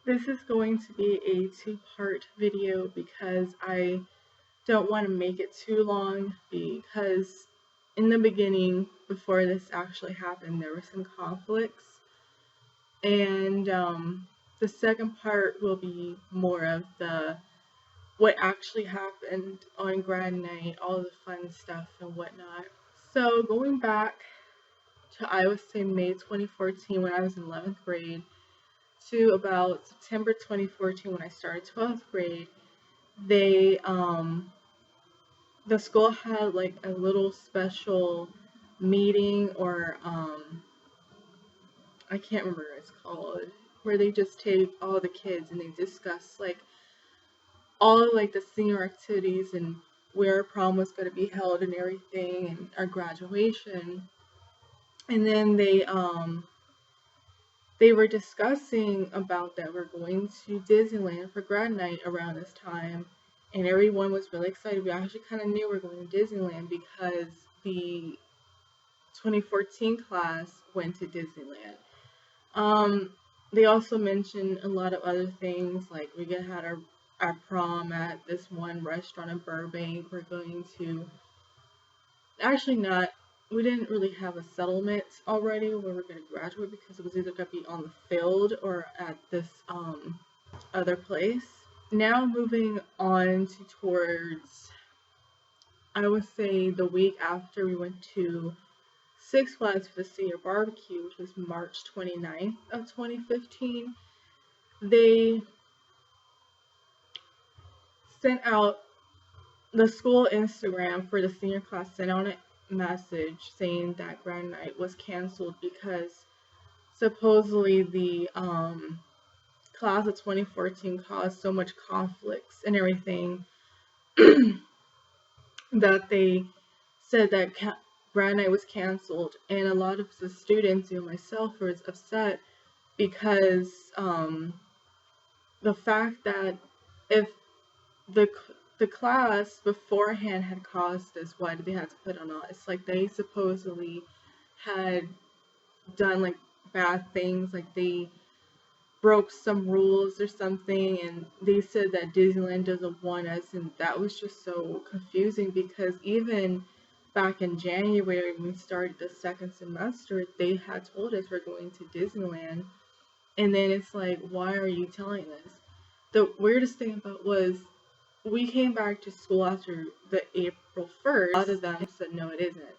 This is going to be a two-part video because I don't want to make it too long, because in the beginning, before this actually happened, there were some conflicts, and the second part will be more of what actually happened on grad night, all the fun stuff and whatnot. So going back to, I would say, May 2014 when I was in 11th grade to about September 2014 when I started 12th grade, they the school had like a little special meeting, or I can't remember what it's called, where they just take all the kids and they discuss like all of like the senior activities and where prom was going to be held and everything, and our graduation. And then they were discussing about that we're going to Disneyland for grad night around this time, and everyone was really excited. We actually kind of knew we were going to Disneyland because the 2014 class went to Disneyland. They also mentioned a lot of other things, like we had our prom at this one restaurant in Burbank. We're going to, actually not, we didn't really have a settlement already where we're going to graduate, because it was either going to be on the field or at this other place. Now moving on to towards, I would say, the week after we went to Six Flags for the senior barbecue, which was March 29th of 2015, they sent out, the school Instagram for the senior class sent out a message saying that grad night was canceled because supposedly the class of 2014 caused so much conflicts and everything that they said that grad night was canceled. And a lot of the students, myself, was upset because the fact that if the class beforehand had caused this, why did they have to put on us? Like, they supposedly had done like bad things, like they broke some rules or something, and they said that Disneyland doesn't want us, and that was just so confusing, because even back in January when we started the second semester, they had told us we're going to Disneyland, and then it's like, why are you telling us? The weirdest thing about was, we came back to school after the April 1st. A lot of them said no, it isn't.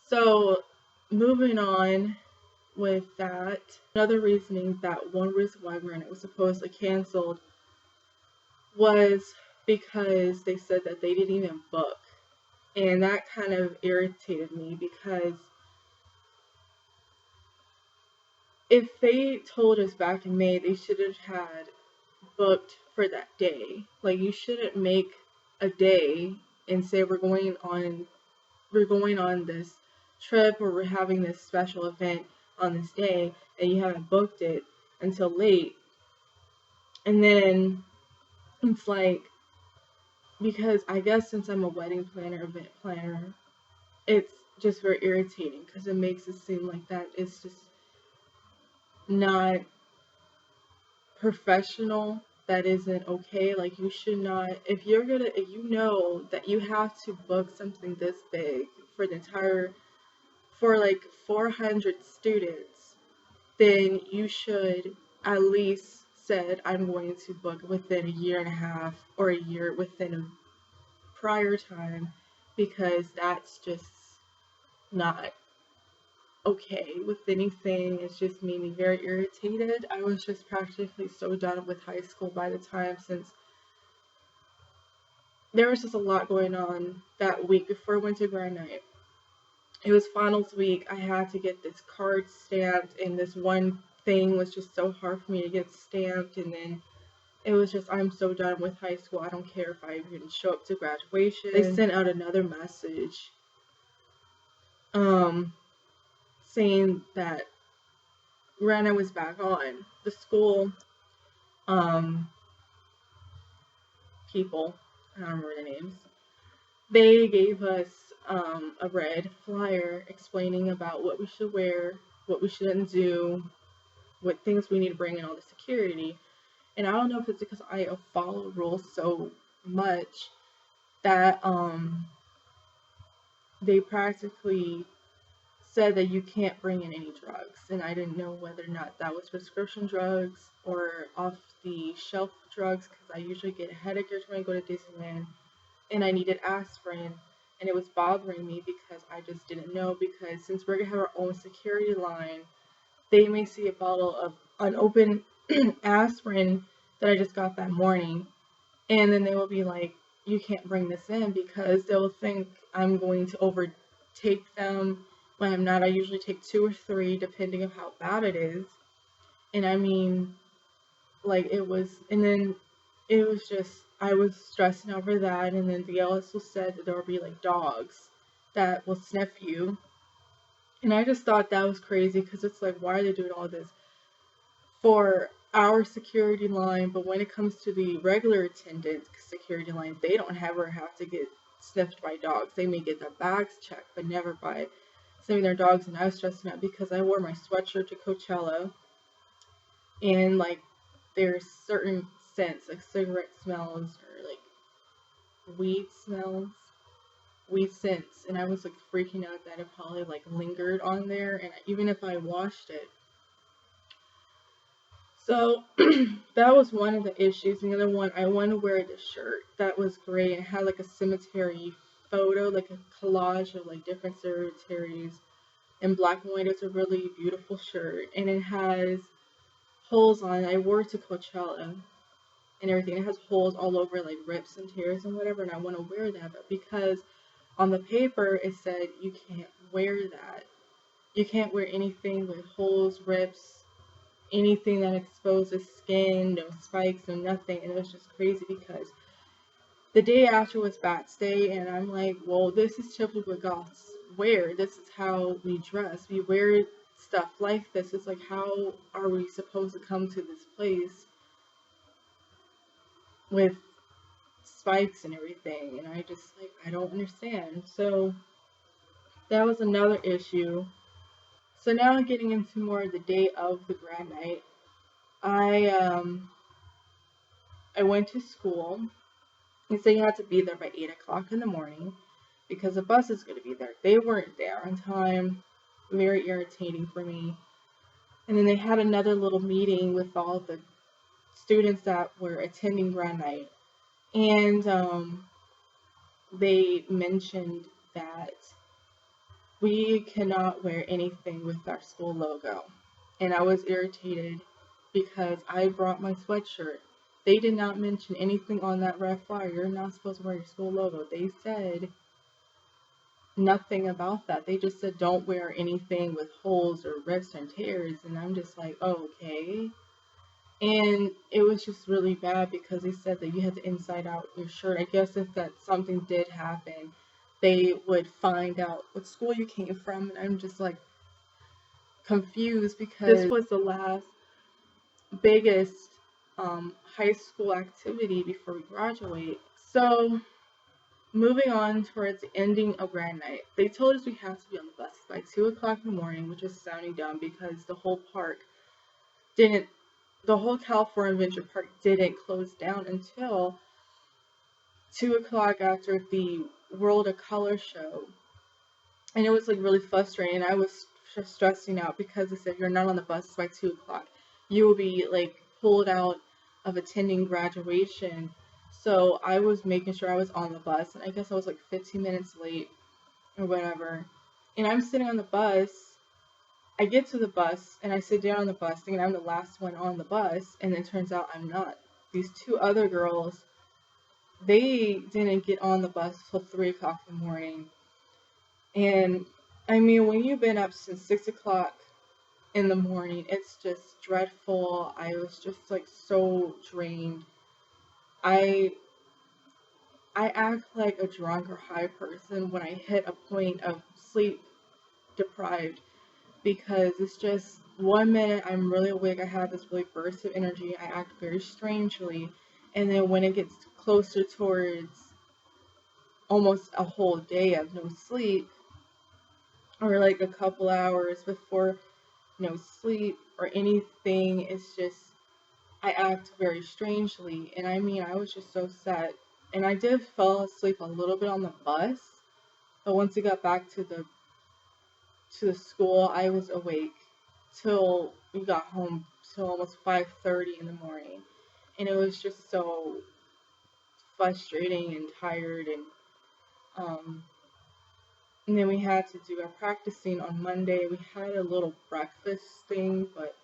So moving on with that, another reasoning that one reason why grad night was supposedly canceled was because they said that they didn't even book, and that kind of irritated me, because if they told us back in May, they should have had booked for that day. Like, you shouldn't make a day and say we're going on this trip, or we're having this special event on this day, and you haven't booked it until late. And then it's like, because I guess since I'm a wedding planner, event planner, it's just very irritating, because it makes it seem like that it's just not professional. That isn't okay. Like, you should not, if you know that you have to book something this big for like 400 students, then you should at least said, I'm going to book within a year and a half or a year within a prior time, because that's just not okay with anything. It's just made me very irritated. I was just practically so done with high school by the time, since there was just a lot going on that week before I went to grad night. It was finals week. I had to get this card stamped, and this one thing was just so hard for me to get stamped, and then it was just, I'm so done with high school. I don't care if I even show up to graduation. They sent out another message saying that Rana was back on. The school people, I don't remember the names, they gave us a red flyer explaining about what we should wear, what we shouldn't do, what things we need to bring in, all the security. And I don't know if it's because I follow rules so much that they practically said that you can't bring in any drugs, and I didn't know whether or not that was prescription drugs or off the shelf drugs, because I usually get headaches when I go to Disneyland, and I needed aspirin, and it was bothering me because I just didn't know, because since we're gonna have our own security line, they may see a bottle of unopened aspirin that I just got that morning, and then they will be like, you can't bring this in, because they'll think I'm going to overtake them when I'm not. I usually take 2 or 3 depending on how bad it is. And I mean, like, it was, and then it was just, I was stressing over that. And then they also said that there will be like dogs that will sniff you, and I just thought that was crazy, because it's like, why are they doing all this for our security line, but when it comes to the regular attendant security line, they don't ever have to get sniffed by dogs. They may get their bags checked, but never by sniffing their dogs. And I was stressing out because I wore my sweatshirt to Coachella, and like, there's certain scents, like cigarette smells or like weed smells, weed scents, and I was like freaking out that it probably like lingered on there, and even if I washed it. So that was one of the issues. The other one, I want to wear the shirt. That was great. It had like a cemetery photo, like a collage of like different cemeteries in black and white. It's a really beautiful shirt, and it has holes on it. I wore it to Coachella and everything. It has holes all over, like rips and tears and whatever, and I want to wear that. But because on the paper it said you can't wear that. You can't wear anything with holes, rips, anything that exposes skin, no spikes, no nothing. And it was just crazy because the day after was Bats Day, and I'm like, well, this is typically what goths wear. This is how we dress. We wear stuff like this. It's like, how are we supposed to come to this place with spikes and everything? And I just, like, I don't understand. So that was another issue. So now getting into more of the day of the grad night, I went to school. He said you had to be there by 8 o'clock in the morning because the bus is going to be there. They weren't there on time. Very irritating for me. And then they had another little meeting with all the students that were attending grad night. And they mentioned that we cannot wear anything with our school logo. And I was irritated because I brought my sweatshirt. They did not mention anything on that red flyer. You're not supposed to wear your school logo. They said nothing about that. They just said don't wear anything with holes or rips and tears. And I'm just like, oh, okay. And it was just really bad because they said that you had to inside out your shirt. I guess if that something did happen, they would find out what school you came from. And I'm just like confused because this was the last biggest high school activity before we graduate. So moving on towards the ending of grad night, they told us we had to be on the bus by 2 o'clock in the morning, which is sounding dumb because the whole California Adventure Park didn't close down until 2 o'clock after the World of Color show. And it was like really frustrating. I was just stressing out because they said you're not on the bus by 2 o'clock. You will be like pulled out of attending graduation. So I was making sure I was on the bus, and I guess I was like 15 minutes late or whatever. And I'm sitting on the bus. I get to the bus and I sit down on the bus thinking I'm the last one on the bus, and it turns out I'm not. These 2 other girls, they didn't get on the bus till 3 o'clock in the morning. And I mean, when you've been up since 6 o'clock in the morning, it's just dreadful. I was just like so drained. I act like a drunk or high person when I hit a point of sleep deprived, because it's just 1 minute I'm really awake, I have this really burst of energy, I act very strangely, and then when it gets closer towards almost a whole day of no sleep, or like a couple hours before no sleep or anything, it's just I act very strangely. And I mean, I was just so set. And I did fall asleep a little bit on the bus, but once we got back to the school, I was awake till we got home till almost 5:30 in the morning. And it was just so frustrating and tired, um and then we had to do our practicing on Monday. We had a little breakfast thing, but